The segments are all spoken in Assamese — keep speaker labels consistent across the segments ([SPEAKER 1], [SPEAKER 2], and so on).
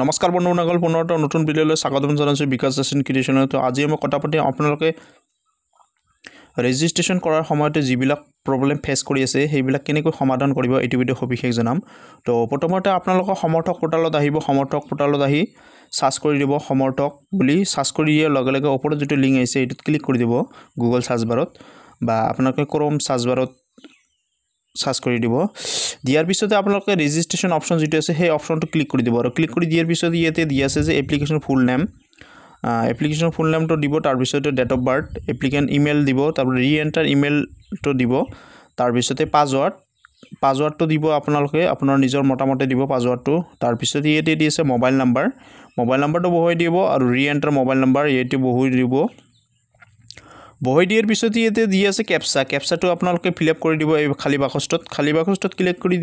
[SPEAKER 1] নমস্কাৰ বন্ধুসকল, পুনৰ এটা নতুন ভিডিঅ'লৈ স্বাগতম জনাইছোঁ বিকাশ জাচিন ক্ৰিয়েশ্যনত। তো আজি মই কথা পাতিম আপোনালোকে ৰেজিষ্ট্ৰেশ্যন কৰাৰ সময়তে যিবিলাক প্ৰব্লেম ফেচ কৰি আছে সেইবিলাক কেনেকৈ সমাধান কৰিব এইটো ভিডিঅ' সবিশেষ জনাম। তো প্ৰথমতে আপোনালোকৰ সমৰ্থক পোৰ্টালত আহিব। সমৰ্থক পোৰ্টালত আহি সাৰ্চ কৰি দিব সমৰ্থক বুলি। সাৰ্চ কৰি দিয়াৰ লগে লগে ওপৰত যিটো লিংক আহিছে এইটোত ক্লিক কৰি দিব গুগল সাৰ্চ বাৰত বা আপোনালোকে ক্ৰোম সাৰ্চ বাৰত সাৰ্চ কৰি দিব। দিয়াৰ পিছতে আপোনালোকে ৰেজিষ্ট্ৰেশ্যন অপশ্যন যিটো আছে সেই অপশ্যনটো ক্লিক কৰি দিব আৰু ক্লিক কৰি দিয়াৰ পিছত ইয়াতে দিয়া আছে যে application full name. Application full নেমটো দিব, তাৰপিছতে date of birth, applicant email দিব, তাৰপিছত ৰি এণ্টাৰ ইমেইলটো দিব, তাৰপিছতে পাছৱাৰ্ডটো দিব আপোনালোকে আপোনাৰ নিজৰ মতামতে দিব পাছৱাৰ্ডটো। তাৰপিছত ইয়াতে দি আছে মোবাইল নাম্বাৰটো বহুৱাই দিব আৰু ৰি এণ্টাৰ মোবাইল নাম্বাৰ ইয়াতে বহুৱাই দিব। বহাই দিয়াৰ পিছত ইয়াতে দি আছে কেপচাটো আপোনালোকে ফিল আপ কৰি দিব এই খালী বাকচটোত ক্লিক কৰি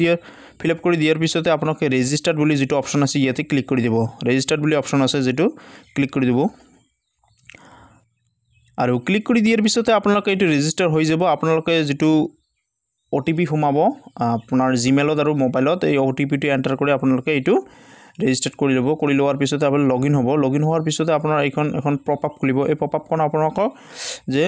[SPEAKER 1] ফিল আপ কৰি দিয়াৰ পিছতে আপোনালোকে ৰেজিষ্টাৰ্ড বুলি যিটো অপশ্যন আছে ইয়াতে ক্লিক কৰি দিব। ৰেজিষ্টাৰ্ড বুলি অপশ্যন আছে যিটো ক্লিক কৰি দিব আৰু ক্লিক কৰি দিয়াৰ পিছতে আপোনালোকে এইটো ৰেজিষ্টাৰ হৈ যাব। আপোনালোকে যিটো OTP সোমাব আপোনাৰ জিমেইলত আৰু মোবাইলত, এই OTPটো এণ্টাৰ কৰি আপোনালোকে এইটো ৰেজিষ্টাৰ কৰি ল'ব। কৰি লোৱাৰ পিছতে আপোনাৰ লগইন হ'ব। লগইন হোৱাৰ পিছতে আপোনাৰ এখন পপআপ খুলিব। এই পপআপখন আপোনালোকক যে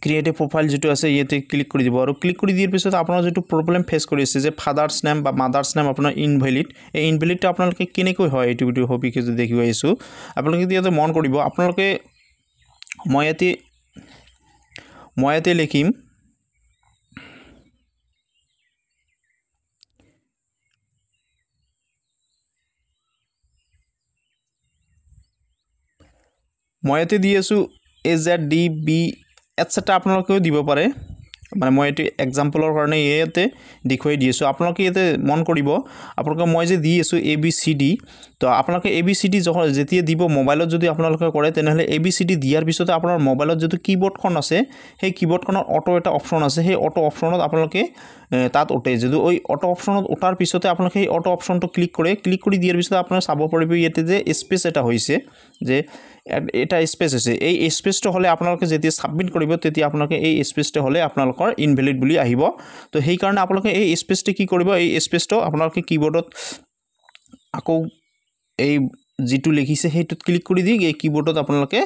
[SPEAKER 1] ক্ৰিয়েট এ প্ৰফাইল যিটো আছে ইয়াতে ক্লিক কৰি দিব আৰু ক্লিক কৰি দিয়াৰ পিছত আপোনাৰ যিটো প্ৰব্লেম ফেচ কৰি আছে যে ফাদাৰ্ছ নেম বা মাদাৰ্ছ নেম আপোনাৰ ইনভেলিড, এই ইনভেলিডটো আপোনালোকে কেনেকৈ হয় এইটো ভিডিঅ' সবিশেষ দেখুৱাই আহিছোঁ। আপোনালোকে ইয়াতে মন কৰিব। আপোনালোকে মই ইয়াতে লিখিম মই ইয়াতে দি আছোঁ AZDB এটচেট্ৰা, আপোনালোকেও দিব পাৰে। মানে মই এইটো এক্সাম্পলৰ কাৰণে ইয়াতে দেখুৱাই দি আছোঁ। আপোনালোকে ইয়াতে মন কৰিব, আপোনালোকে মই যে দি আছোঁ ABCD, তো আপোনালোকে ABCD যেতিয়া দিব মোবাইলত যদি আপোনালোকে কৰে তেনেহ'লে ABCD দিয়াৰ পিছতে আপোনাৰ মোবাইলত যিটো কীবৰ্ডখন আছে সেই কীবৰ্ডখনত অটো এটা অপশ্যন আছে। সেই অটো অপশ্যনত আপোনালোকে তাত উঠে। যদি ওই অটো অপশ্যনত উঠাৰ পিছতে আপোনালোকে সেই অটো অপশ্যনটো ক্লিক কৰি দিয়াৰ পিছতে আপোনাৰ চাব পাৰিব ইয়াতে যে স্পেচ এটা হৈছে, যে এটা স্পেচ হৈছে। এই স্পেচটো হ'লে আপোনালোকে যেতিয়া ছাবমিট কৰিব তেতিয়া আপোনালোকে এই স্পেচটো হ'লে আপোনালোকৰ ইনভেলিড বুলি আহিব। তো সেইকাৰণে আপোনালোকে এই স্পেচটো কি কৰিব, এই স্পেচটো আপোনালোকে কীবৰ্ডত আকৌ এই যিটো লিখিছে সেইটোত ক্লিক কৰি দি এই কীবৰ্ডত আপোনালোকে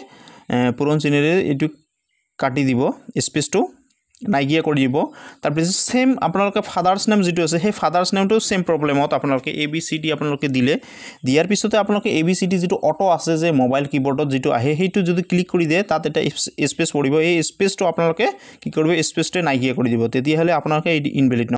[SPEAKER 1] পুৰণ চিনেৰে এইটো কাটি দিব, স্পেচটো নাইকিয়া কৰি দিব। তাৰপিছত সেম আপোনালোকে ফাদাৰ্ছ নেম যিটো আছে সেই ফাদাৰ্ছ নেমটো সেম প্ৰব্লেমত আপোনালোকে ABCD আপোনালোকে দিয়াৰ পিছতে আপোনালোকে ABCD যিটো অটো আছে যে মোবাইল কীবৰ্ডত যিটো আহে সেইটো যদি ক্লিক কৰি দিয়ে তাত এটা স্পেচ পৰিব। এই স্পেচটো আপোনালোকে কি কৰিব, স্পেচটো নাইকিয়া কৰি দিব, তেতিয়াহ'লে আপোনালোকে এই ইনভেলিড